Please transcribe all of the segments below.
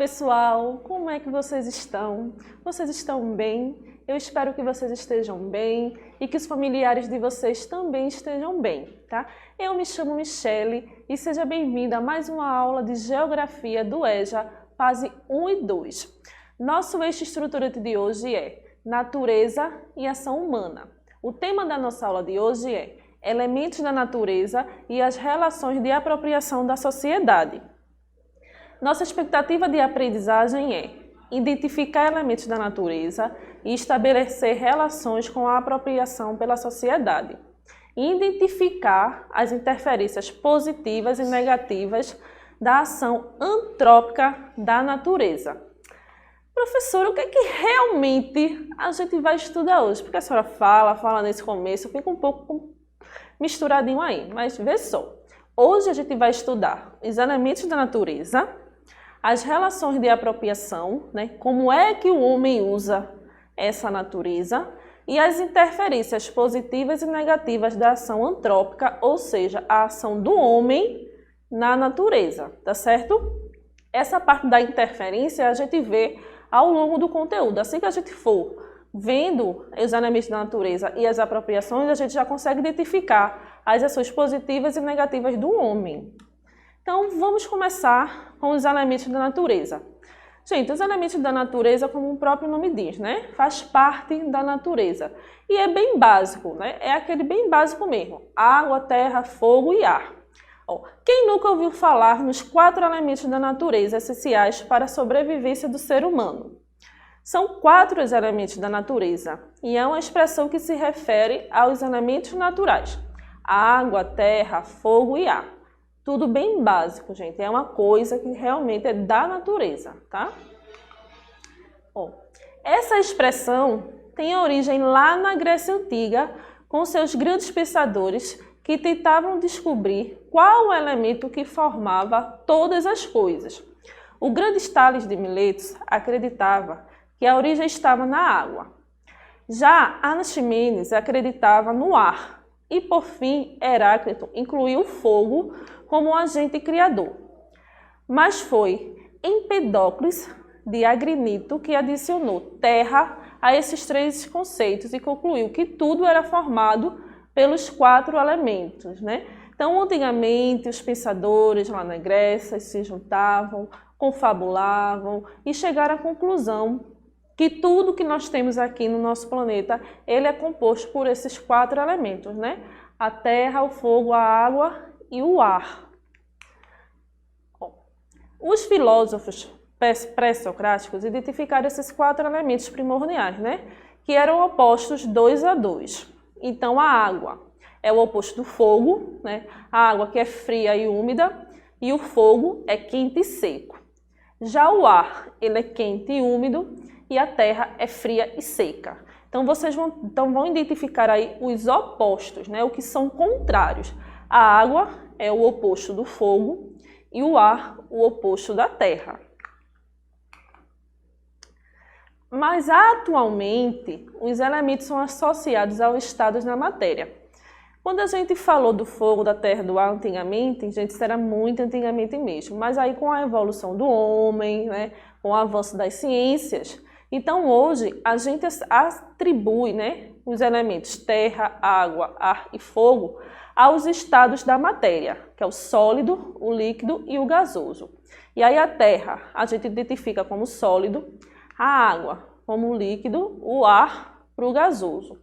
pessoal, como é que vocês estão? Vocês estão bem? Eu espero que vocês estejam bem e que os familiares de vocês também estejam bem, tá? Eu me chamo Michele e seja bem-vinda a mais uma aula de Geografia do EJA, fase 1 e 2. Nosso eixo estruturante de hoje é Natureza e Ação Humana. O tema da nossa aula de hoje é Elementos da Natureza e as Relações de Apropriação da Sociedade. Nossa expectativa de aprendizagem é identificar elementos da natureza e estabelecer relações com a apropriação pela sociedade. Identificar as interferências positivas e negativas da ação antrópica da natureza. Professora, o que é que realmente a gente vai estudar hoje? Porque a senhora fala nesse começo, fica um pouco misturadinho aí, mas vê só. Hoje a gente vai estudar os elementos da natureza, as relações de apropriação, né? Como é que o homem usa essa natureza e as interferências positivas e negativas da ação antrópica, ou seja, a ação do homem na natureza, tá certo? Essa parte da interferência a gente vê ao longo do conteúdo. Assim que a gente for vendo os elementos da natureza e as apropriações, a gente já consegue identificar as ações positivas e negativas do homem. Então, vamos começar com os elementos da natureza. Gente, os elementos da natureza, como o próprio nome diz, né? Faz parte da natureza. E é bem básico, né? É aquele bem básico mesmo. Água, terra, fogo e ar. Ó, quem nunca ouviu falar nos 4 elementos da natureza essenciais para a sobrevivência do ser humano? São 4 os elementos da natureza e é uma expressão que se refere aos elementos naturais. Água, terra, fogo e ar. Tudo bem básico, gente. É uma coisa que realmente é da natureza, tá? Bom, essa expressão tem origem lá na Grécia Antiga, com seus grandes pensadores que tentavam descobrir qual o elemento que formava todas as coisas. O grande Tales de Miletos acreditava que a origem estava na água. Já Anaximenes acreditava no ar. E, por fim, Heráclito incluiu o fogo como agente criador. Mas foi Empedocles de Agrinito que adicionou terra a esses 3 conceitos e concluiu que tudo era formado pelos 4 elementos, né? Então, antigamente, os pensadores lá na Grécia se juntavam, confabulavam e chegaram à conclusão que tudo que nós temos aqui no nosso planeta, ele é composto por esses 4 elementos, né? A terra, o fogo, a água e o ar. Bom, os filósofos pré-socráticos identificaram esses 4 elementos primordiais, né? Que eram opostos 2 a 2. Então, a água é o oposto do fogo, né? A água que é fria e úmida, e o fogo é quente e seco. Já o ar, ele é quente e úmido, e a terra é fria e seca. Então, vocês vão identificar aí os opostos, né? O que são contrários. A água é o oposto do fogo e o ar, o oposto da terra. Mas, atualmente, os elementos são associados aos estados da matéria. Quando a gente falou do fogo, da terra, do ar antigamente, gente, isso era muito antigamente mesmo. Mas aí, com a evolução do homem, né? Com o avanço das ciências, então, hoje, a gente atribui, né, os elementos terra, água, ar e fogo aos estados da matéria, que é o sólido, o líquido e o gasoso. E aí a terra a gente identifica como sólido, a água como líquido, o ar para o gasoso.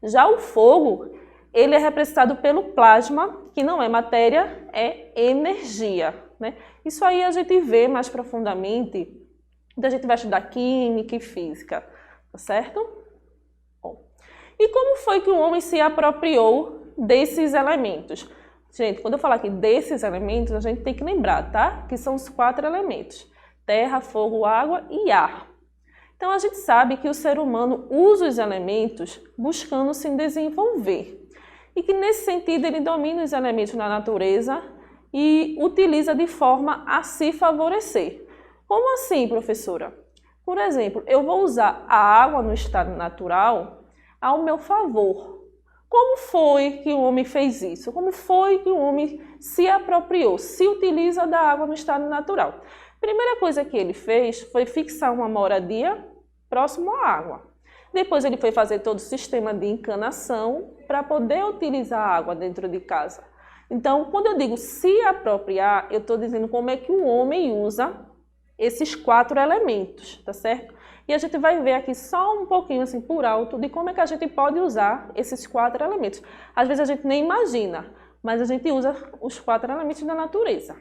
Já o fogo, ele é representado pelo plasma, que não é matéria, é energia, né? Isso aí a gente vê mais profundamente. Então, a gente vai estudar química e física, tá certo? Bom, e como foi que o homem se apropriou desses elementos? Gente, quando eu falar aqui desses elementos, a gente tem que lembrar, tá? Que são os 4 elementos: terra, fogo, água e ar. Então, a gente sabe que o ser humano usa os elementos buscando se desenvolver. E que, nesse sentido, ele domina os elementos da natureza e utiliza de forma a se favorecer. Como assim, professora? Por exemplo, eu vou usar a água no estado natural ao meu favor. Como foi que o homem fez isso? Como foi que o homem se apropriou, se utiliza da água no estado natural? Primeira coisa que ele fez foi fixar uma moradia próximo à água. Depois ele foi fazer todo o sistema de encanação para poder utilizar a água dentro de casa. Então, quando eu digo se apropriar, eu estou dizendo como é que o homem usa esses 4 elementos, tá certo? E a gente vai ver aqui só um pouquinho assim por alto de como é que a gente pode usar esses 4 elementos. Às vezes a gente nem imagina, mas a gente usa os 4 elementos da natureza.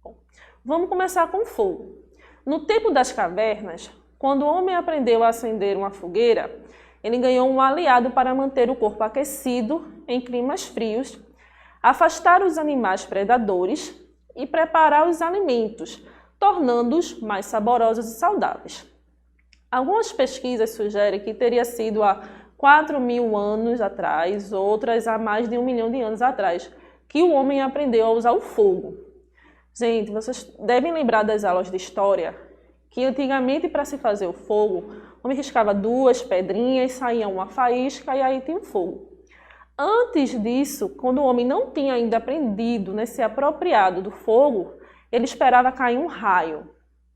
Bom, vamos começar com o fogo. No tempo das cavernas, quando o homem aprendeu a acender uma fogueira, ele ganhou um aliado para manter o corpo aquecido em climas frios, afastar os animais predadores e preparar os alimentos, tornando-os mais saborosos e saudáveis. Algumas pesquisas sugerem que teria sido há 4.000 anos atrás, outras há mais de 1 milhão de anos atrás, que o homem aprendeu a usar o fogo. Gente, vocês devem lembrar das aulas de história, que antigamente para se fazer o fogo, o homem riscava 2 pedrinhas, saía uma faísca e aí tinha o fogo. Antes disso, quando o homem não tinha ainda aprendido, né, se apropriado do fogo, ele esperava cair um raio.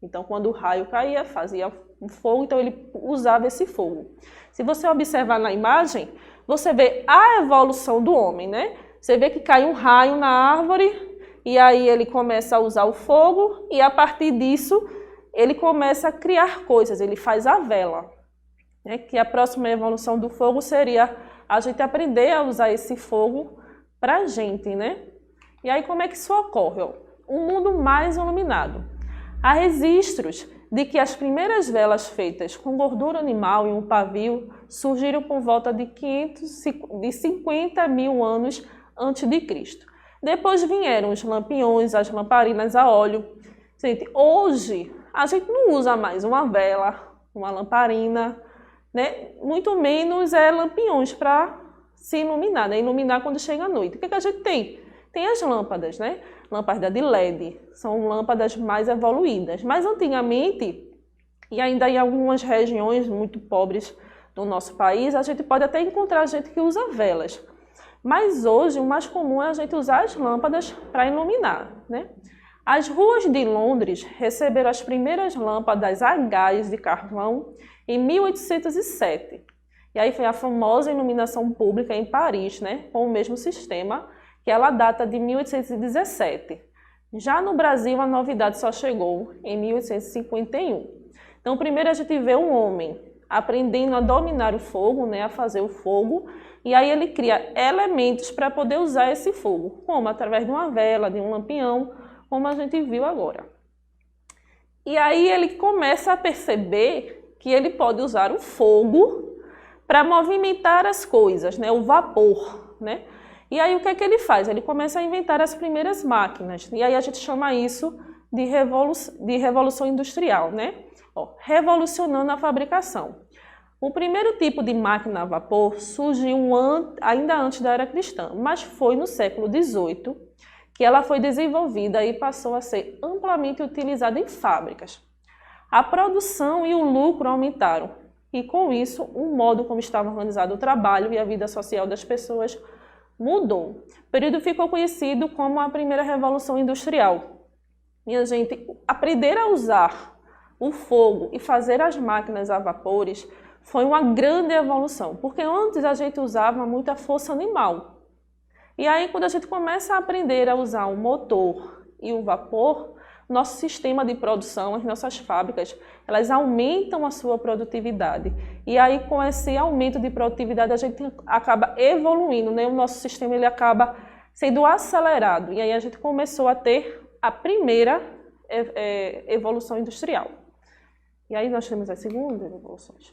Então, quando o raio caía, fazia um fogo, então ele usava esse fogo. Se você observar na imagem, você vê a evolução do homem, né? Você vê que cai um raio na árvore e aí ele começa a usar o fogo e a partir disso ele começa a criar coisas, ele faz a vela, né? Que a próxima evolução do fogo seria a gente aprender a usar esse fogo para a gente, né? E aí como é que isso ocorre? Um mundo mais iluminado. Há registros de que as primeiras velas feitas com gordura animal e um pavio surgiram por volta de 50.000 anos antes de Cristo. Depois vieram os lampiões, as lamparinas a óleo. Gente, hoje a gente não usa mais uma vela, uma lamparina, né? Muito menos lampiões para se iluminar, né? Iluminar quando chega a noite. O que a gente tem? Tem as lâmpadas, né? Lâmpadas de LED, são lâmpadas mais evoluídas. Mas antigamente, e ainda em algumas regiões muito pobres do nosso país, a gente pode até encontrar gente que usa velas. Mas hoje o mais comum é a gente usar as lâmpadas para iluminar, né? As ruas de Londres receberam as primeiras lâmpadas a gás de carvão em 1807. E aí foi a famosa iluminação pública em Paris, né? Com o mesmo sistema, que ela data de 1817. Já no Brasil, a novidade só chegou em 1851. Então, primeiro a gente vê um homem aprendendo a dominar o fogo, né, a fazer o fogo, e aí ele cria elementos para poder usar esse fogo, como através de uma vela, de um lampião, como a gente viu agora. E aí ele começa a perceber que ele pode usar o fogo para movimentar as coisas, né, o vapor, né? E aí o que é que ele faz? Ele começa a inventar as primeiras máquinas. E aí a gente chama isso de revolução industrial, né? Revolucionando a fabricação. O primeiro tipo de máquina a vapor surgiu ainda antes da era cristã, mas foi no século XVIII que ela foi desenvolvida e passou a ser amplamente utilizada em fábricas. A produção e o lucro aumentaram. E com isso, o modo como estava organizado o trabalho e a vida social das pessoas mudou. O período ficou conhecido como a primeira revolução industrial. E a gente aprender a usar o fogo e fazer as máquinas a vapores foi uma grande evolução, porque antes a gente usava muita força animal. E aí quando a gente começa a aprender a usar o motor e o vapor, nosso sistema de produção, as nossas fábricas, elas aumentam a sua produtividade. E aí, com esse aumento de produtividade, a gente acaba evoluindo, né? O nosso sistema ele acaba sendo acelerado. E aí a gente começou a ter a primeira evolução industrial. E aí nós temos as segundas evoluções.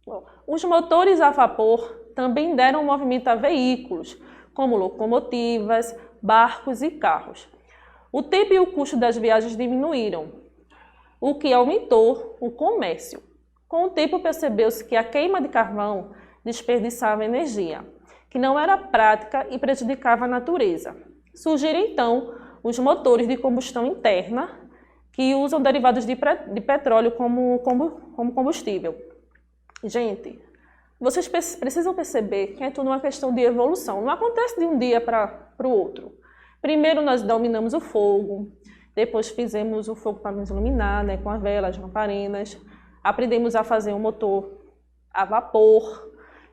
Bom, os motores a vapor também deram movimento a veículos, como locomotivas, barcos e carros. O tempo e o custo das viagens diminuíram, o que aumentou o comércio. Com o tempo percebeu-se que a queima de carvão desperdiçava energia, que não era prática e prejudicava a natureza. Surgiram então os motores de combustão interna, que usam derivados de petróleo como combustível. Gente, vocês precisam perceber que é tudo uma questão de evolução, não acontece de um dia para o outro. Primeiro nós dominamos o fogo, depois fizemos o fogo para nos iluminar, né, com as velas, lamparinas, aprendemos a fazer um motor a vapor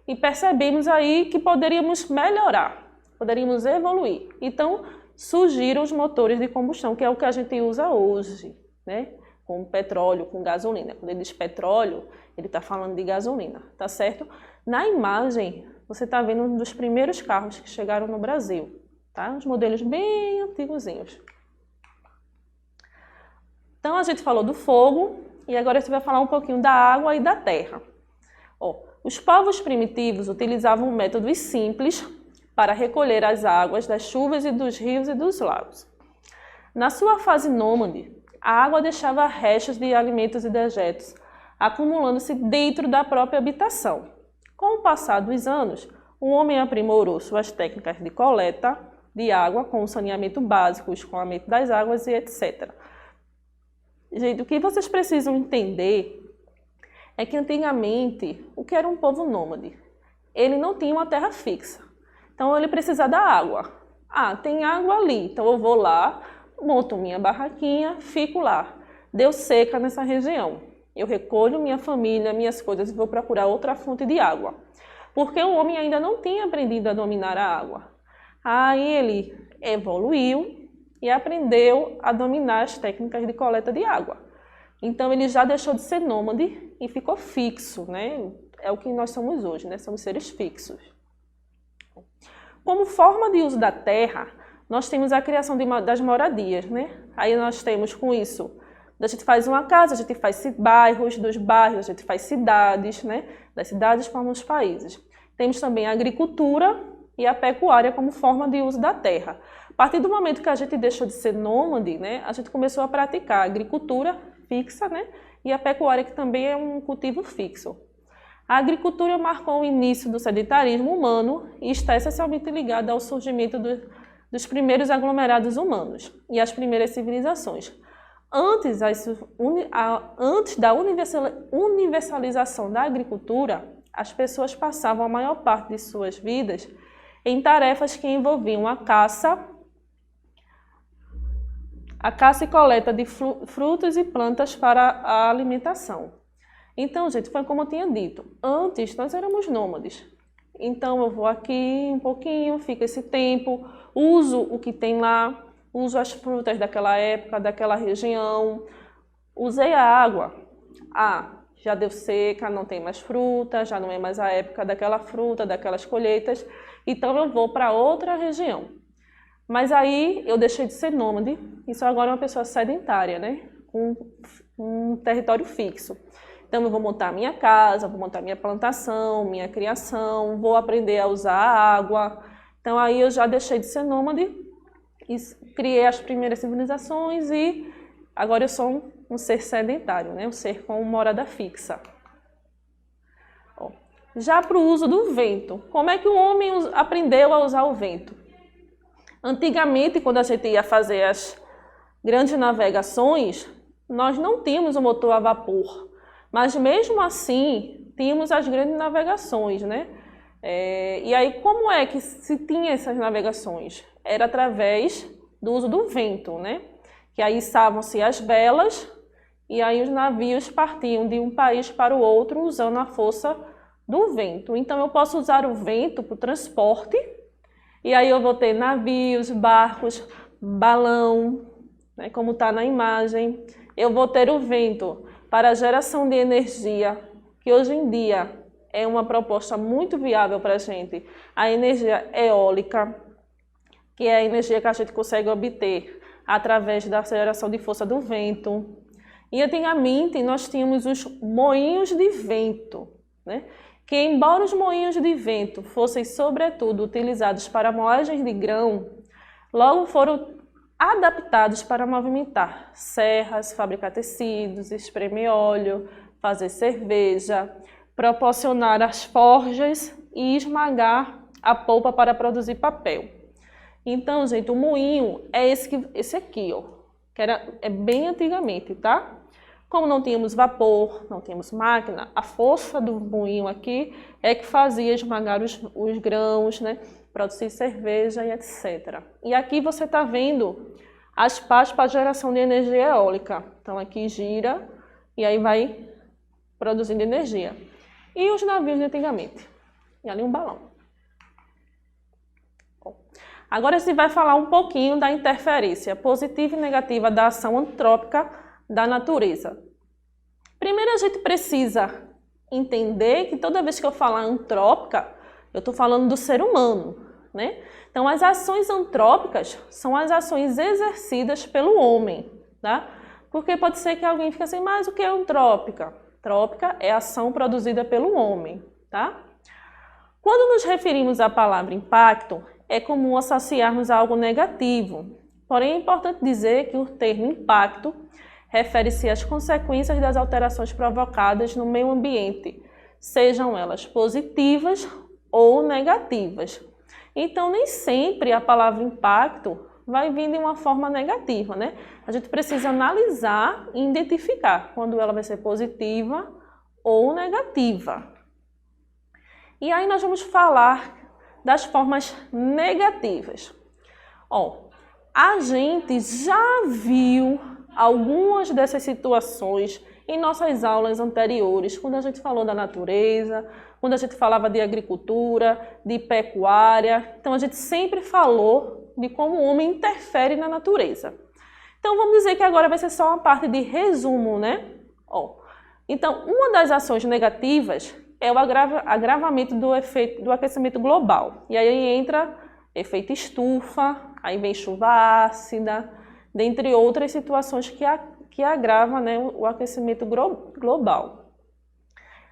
e percebemos aí que poderíamos melhorar, poderíamos evoluir. Então, surgiram os motores de combustão, que é o que a gente usa hoje, né? Com petróleo, com gasolina. Quando ele diz petróleo, ele está falando de gasolina, tá certo? Na imagem, você está vendo um dos primeiros carros que chegaram no Brasil, tá? Os modelos bem antigozinhos. Então, a gente falou do fogo e agora a gente vai falar um pouquinho da água e da terra. Ó, os povos primitivos utilizavam métodos simples para recolher as águas das chuvas e dos rios e dos lagos. Na sua fase nômade, a água deixava restos de alimentos e dejetos, acumulando-se dentro da própria habitação. Com o passar dos anos, o homem aprimorou suas técnicas de coleta de água com o saneamento básico, o escoamento das águas e etc. Gente, o que vocês precisam entender é que antigamente, o que era um povo nômade? Ele não tinha uma terra fixa. Então ele precisa da água. Ah, tem água ali, então eu vou lá, monto minha barraquinha, fico lá. Deu seca nessa região. Eu recolho minha família, minhas coisas e vou procurar outra fonte de água. Porque o homem ainda não tinha aprendido a dominar a água. Aí ele evoluiu e aprendeu a dominar as técnicas de coleta de água. Então ele já deixou de ser nômade e ficou fixo, né? É o que nós somos hoje, né? Somos seres fixos. Como forma de uso da terra, nós temos a criação das moradias, né? Aí nós temos com isso, a gente faz uma casa, a gente faz bairros, dos bairros a gente faz cidades, né? Das cidades formamos países. Temos também a agricultura e a pecuária como forma de uso da terra. A partir do momento que a gente deixou de ser nômade, né? A gente começou a praticar a agricultura fixa, né? E a pecuária, que também é um cultivo fixo. A agricultura marcou o início do sedentarismo humano e está essencialmente ligada ao surgimento dos primeiros aglomerados humanos e as primeiras civilizações. Antes da universalização da agricultura, as pessoas passavam a maior parte de suas vidas em tarefas que envolviam a caça e coleta de frutos e plantas para a alimentação. Então, gente, foi como eu tinha dito, antes nós éramos nômades. Então eu vou aqui um pouquinho, fico esse tempo, uso o que tem lá, uso as frutas daquela época, daquela região, usei a água. Ah, já deu seca, não tem mais fruta, já não é mais a época daquela fruta, daquelas colheitas, então eu vou para outra região. Mas aí eu deixei de ser nômade e sou agora uma pessoa sedentária, né? Com um território fixo. Então eu vou montar minha casa, vou montar minha plantação, minha criação, vou aprender a usar a água. Então aí eu já deixei de ser nômade e criei as primeiras civilizações e agora eu sou um ser sedentário, né? Um ser com morada fixa. Ó, já para o uso do vento, como é que o homem aprendeu a usar o vento? Antigamente, quando a gente ia fazer as grandes navegações, nós não tínhamos o motor a vapor. Mas mesmo assim, tínhamos as grandes navegações, né? E aí, como é que se tinha essas navegações? Era através do uso do vento, né? Que aí içavam-se as velas e aí os navios partiam de um país para o outro usando a força do vento. Então, eu posso usar o vento para o transporte e aí eu vou ter navios, barcos, balão, né? Como está na imagem. Eu vou ter o vento para a geração de energia, que hoje em dia é uma proposta muito viável para a gente, a energia eólica, que é a energia que a gente consegue obter através da geração de força do vento. E antigamente nós tínhamos os moinhos de vento, né? Que embora os moinhos de vento fossem sobretudo utilizados para moagem de grão, logo foram adaptados para movimentar serras, fabricar tecidos, espremer óleo, fazer cerveja, proporcionar as forjas e esmagar a polpa para produzir papel. Então, gente, o moinho é esse aqui, ó, que é bem antigamente, tá? Como não tínhamos vapor, não tínhamos máquina, a força do moinho aqui é que fazia esmagar os grãos, né? Produzir cerveja e etc. E aqui você está vendo as pás para geração de energia eólica. Então aqui gira e aí vai produzindo energia. E os navios de antigamente. E ali um balão. Agora a gente vai falar um pouquinho da interferência positiva e negativa da ação antrópica da natureza. Primeiro a gente precisa entender que toda vez que eu falar antrópica, eu estou falando do ser humano, né? Então as ações antrópicas são as ações exercidas pelo homem, tá? Porque pode ser que alguém fique assim, mas o que é antrópica? Antrópica é ação produzida pelo homem, tá? Quando nos referimos à palavra impacto, é comum associarmos a algo negativo. Porém, é importante dizer que o termo impacto refere-se às consequências das alterações provocadas no meio ambiente, sejam elas positivas ou negativas. Então, nem sempre a palavra impacto vai vir de uma forma negativa, né? A gente precisa analisar e identificar quando ela vai ser positiva ou negativa. E aí nós vamos falar das formas negativas. Ó, a gente já viu algumas dessas situações em nossas aulas anteriores, quando a gente falou da natureza, quando a gente falava de agricultura, de pecuária. Então a gente sempre falou de como o homem interfere na natureza. Então vamos dizer que agora vai ser só uma parte de resumo, né? Ó, então uma das ações negativas é o agravamento do efeito do aquecimento global. E aí entra efeito estufa, aí vem chuva ácida, dentre outras situações que agravam, né, o aquecimento global.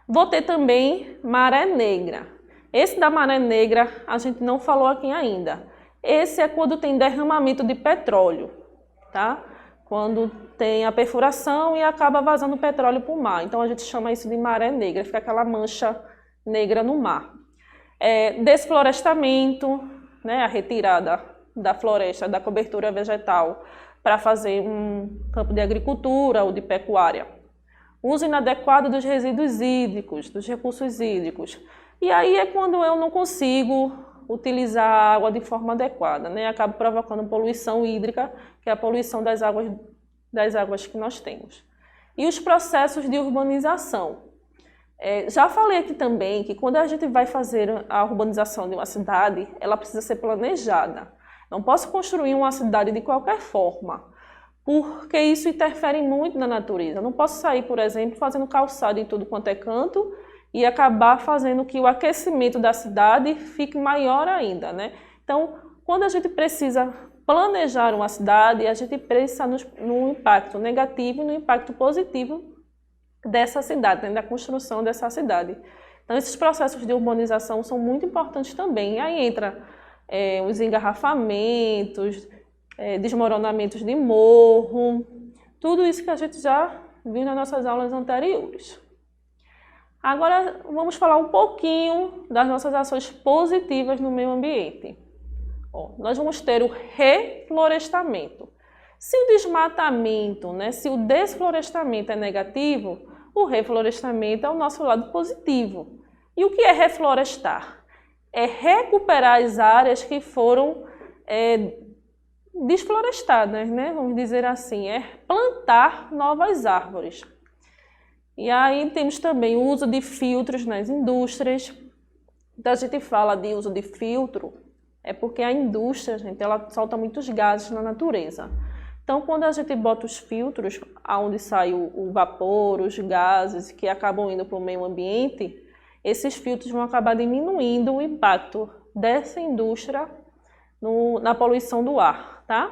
Vou ter também maré negra. Esse da maré negra a gente não falou aqui ainda. Esse é quando tem derramamento de petróleo, tá? Quando tem a perfuração e acaba vazando petróleo para o mar. Então a gente chama isso de maré negra, fica aquela mancha negra no mar. Desflorestamento, né, a retirada da floresta, da cobertura vegetal para fazer um campo de agricultura ou de pecuária. Uso inadequado dos resíduos hídricos, dos recursos hídricos. E aí é quando eu não consigo utilizar a água de forma adequada, né? Acaba provocando poluição hídrica, que é a poluição das águas que nós temos. E os processos de urbanização. Já falei aqui também que quando a gente vai fazer a urbanização de uma cidade, ela precisa ser planejada. Não posso construir uma cidade de qualquer forma, porque isso interfere muito na natureza. Eu não posso sair, por exemplo, fazendo calçada em tudo quanto é canto e acabar fazendo que o aquecimento da cidade fique maior ainda, né? Então, quando a gente precisa planejar uma cidade, a gente pensa no impacto negativo e no impacto positivo dessa cidade, né? Da construção dessa cidade. Então, esses processos de urbanização são muito importantes também. E aí entra os engarrafamentos, desmoronamentos de morro, tudo isso que a gente já viu nas nossas aulas anteriores. Agora vamos falar um pouquinho das nossas ações positivas no meio ambiente. Nós vamos ter o reflorestamento. Se o desmatamento, né, se o desflorestamento é negativo, o reflorestamento é o nosso lado positivo. E o que é reflorestar? É recuperar as áreas que foram desflorestadas, né? Vamos dizer assim, é plantar novas árvores. E aí temos também o uso de filtros nas indústrias. Então a gente fala de uso de filtro, é porque a indústria, gente, ela solta muitos gases na natureza. Então quando a gente bota os filtros, aonde sai o vapor, os gases que acabam indo para o meio ambiente, esses filtros vão acabar diminuindo o impacto dessa indústria na poluição do ar, tá?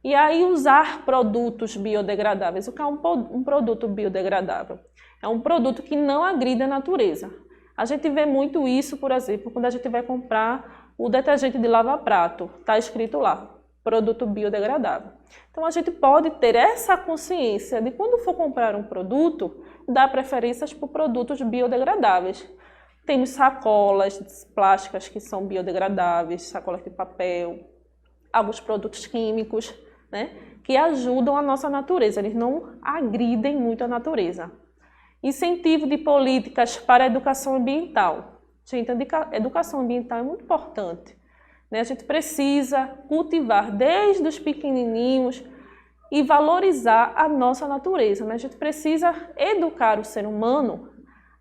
E aí usar produtos biodegradáveis. O que é um produto biodegradável? É um produto que não agride a natureza. A gente vê muito isso, por exemplo, quando a gente vai comprar o detergente de lava-prato. Está escrito lá, produto biodegradável. Então a gente pode ter essa consciência de quando for comprar um produto, dar preferências por produtos biodegradáveis. Temos sacolas plásticas que são biodegradáveis, sacolas de papel, alguns produtos químicos, né, que ajudam a nossa natureza, eles não agridem muito a natureza. Incentivo de políticas para a educação ambiental. Gente, a educação ambiental é muito importante. né? A gente precisa cultivar desde os pequenininhos e valorizar a nossa natureza, né? A gente precisa educar o ser humano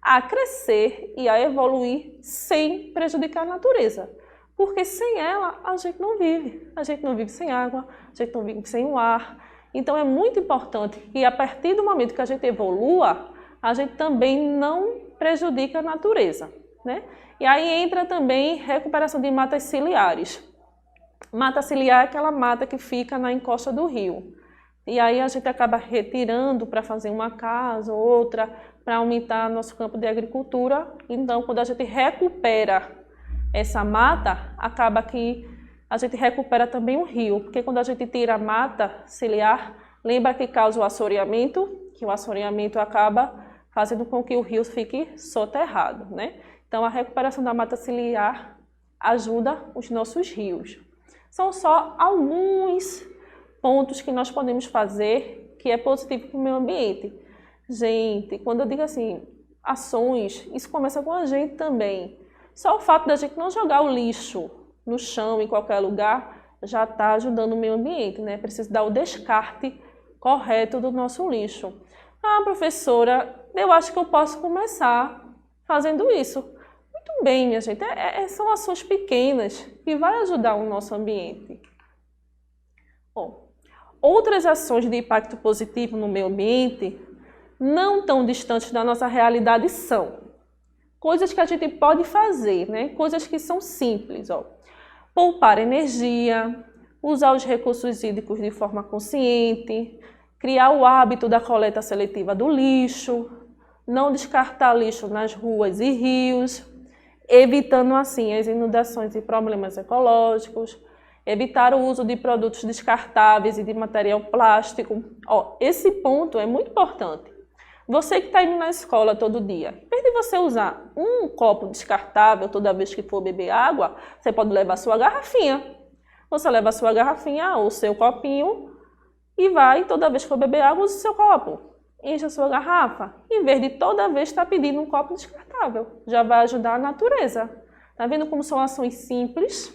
a crescer e a evoluir sem prejudicar a natureza. Porque sem ela, a gente não vive. A gente não vive sem água, a gente não vive sem o ar. Então é muito importante que a partir do momento que a gente evolua, a gente também não prejudica a natureza, né? E aí entra também recuperação de matas ciliares. Mata ciliar é aquela mata que fica na encosta do rio. E aí a gente acaba retirando para fazer uma casa ou outra, para aumentar nosso campo de agricultura. Então, quando a gente recupera essa mata, acaba que a gente recupera também o rio. Porque quando a gente tira a mata ciliar, lembra que causa o assoreamento, que o assoreamento acaba fazendo com que o rio fique soterrado, né? Então, a recuperação da mata ciliar ajuda os nossos rios. São só alguns pontos que nós podemos fazer que é positivo para o meio ambiente. Gente, quando eu digo assim, ações, isso começa com a gente também. Só o fato da gente não jogar o lixo no chão, em qualquer lugar, já está ajudando o meio ambiente, né? Precisa dar o descarte correto do nosso lixo. Ah, professora, eu acho que eu posso começar fazendo isso. Muito bem, minha gente, são ações pequenas que vão ajudar o nosso ambiente. Bom, outras ações de impacto positivo no meio ambiente, não tão distantes da nossa realidade, são coisas que a gente pode fazer, né? Coisas que são simples, ó. Poupar energia, usar os recursos hídricos de forma consciente, criar o hábito da coleta seletiva do lixo, não descartar lixo nas ruas e rios, evitando assim as inundações e problemas ecológicos, evitar o uso de produtos descartáveis e de material plástico. Ó, esse ponto é muito importante. Você que está indo na escola todo dia, em vez de você usar um copo descartável toda vez que for beber água, você pode levar sua garrafinha. Você leva a sua garrafinha ou o seu copinho e vai, toda vez que for beber água, use o seu copo. Enche a sua garrafa, em vez de toda vez estar pedindo um copo descartável. Já vai ajudar a natureza. Tá vendo como são ações simples?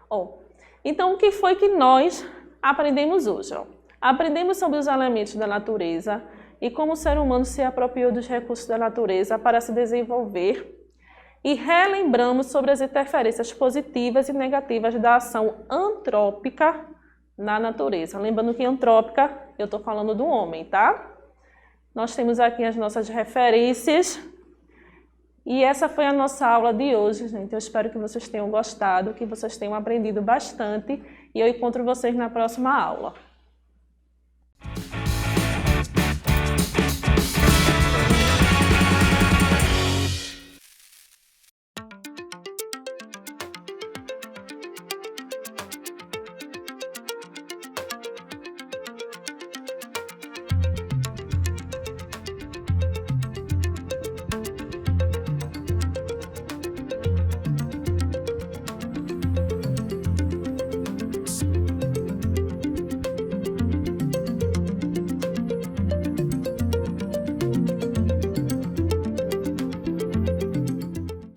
Ó, então, o que foi que nós aprendemos hoje? Ó? Aprendemos sobre os elementos da natureza e como o ser humano se apropriou dos recursos da natureza para se desenvolver, e relembramos sobre as interferências positivas e negativas da ação antrópica na natureza. Lembrando que antrópica, eu estou falando do homem, tá? Nós temos aqui as nossas referências. E essa foi a nossa aula de hoje, gente. Eu espero que vocês tenham gostado, que vocês tenham aprendido bastante. E eu encontro vocês na próxima aula.